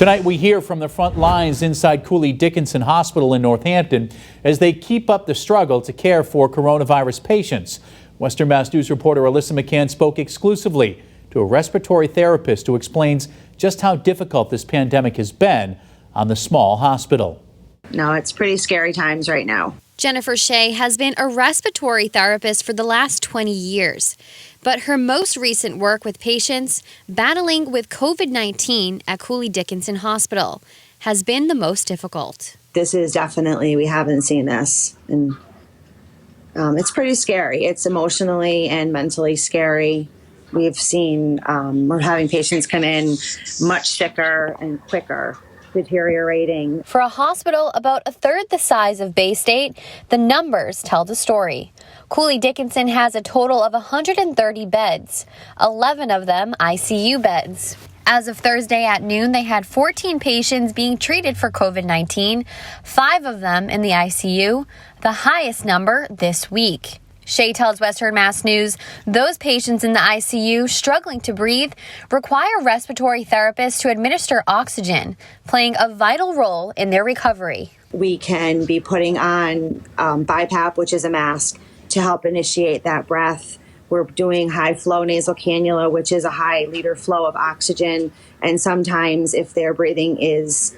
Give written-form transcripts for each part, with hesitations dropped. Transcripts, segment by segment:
Tonight we hear from the front lines inside Cooley Dickinson Hospital in Northampton as they keep up the struggle to care for coronavirus patients. Western Mass News reporter Alyssa McCann spoke exclusively to a respiratory therapist who explains just how difficult this pandemic has been on the small hospital. No, it's pretty scary times right now. Jennifer Shea has been a respiratory therapist for the last 20 years, but her most recent work with patients battling with COVID-19 at Cooley Dickinson Hospital has been the most difficult. This is definitely, we haven't seen this, and it's pretty scary. It's emotionally and mentally scary. We've seen, we're having patients come in much sicker and quicker, deteriorating. For a hospital about a third the size of Bay State, the numbers tell the story. Cooley Dickinson has a total of 130 beds, 11 of them ICU beds. As of Thursday at noon, they had 14 patients being treated for COVID-19, 5 of them in the ICU, the highest number this week. Shea tells Western Mass News those patients in the ICU struggling to breathe require respiratory therapists to administer oxygen, playing a vital role in their recovery. We can be putting on BiPAP, which is a mask, to help initiate that breath. We're doing high flow nasal cannula, which is a high liter flow of oxygen. And sometimes if their breathing is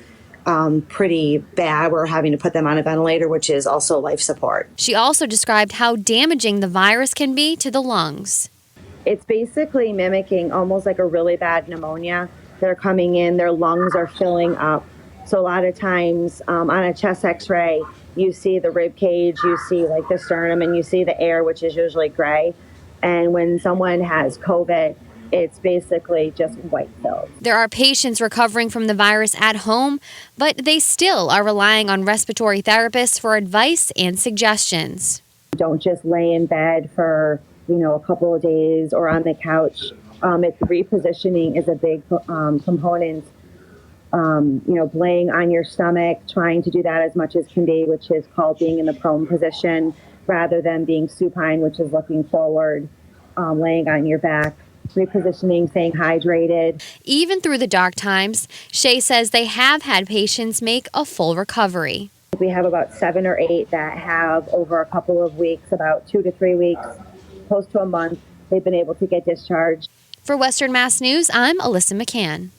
pretty bad, we're having to put them on a ventilator, which is also life support. She also described how damaging the virus can be to the lungs. It's basically mimicking almost like a really bad pneumonia. They're coming in, their lungs are filling up. So a lot of times on a chest x-ray, you see the rib cage, you see like the sternum, and you see the air, which is usually gray. And when someone has COVID, it's basically just white cells. There are patients recovering from the virus at home, but they still are relying on respiratory therapists for advice and suggestions. Don't just lay in bed for, a couple of days or on the couch. It's repositioning is a big component. Laying on your stomach, trying to do that as much as can be, which is called being in the prone position, rather than being supine, which is looking forward, laying on your back. Repositioning, staying hydrated. Even through the dark times, Shea says they have had patients make a full recovery. We have about 7 or 8 that have over a couple of weeks, about 2 to 3 weeks, close to a month, they've been able to get discharged. For Western Mass News, I'm Alyssa McCann.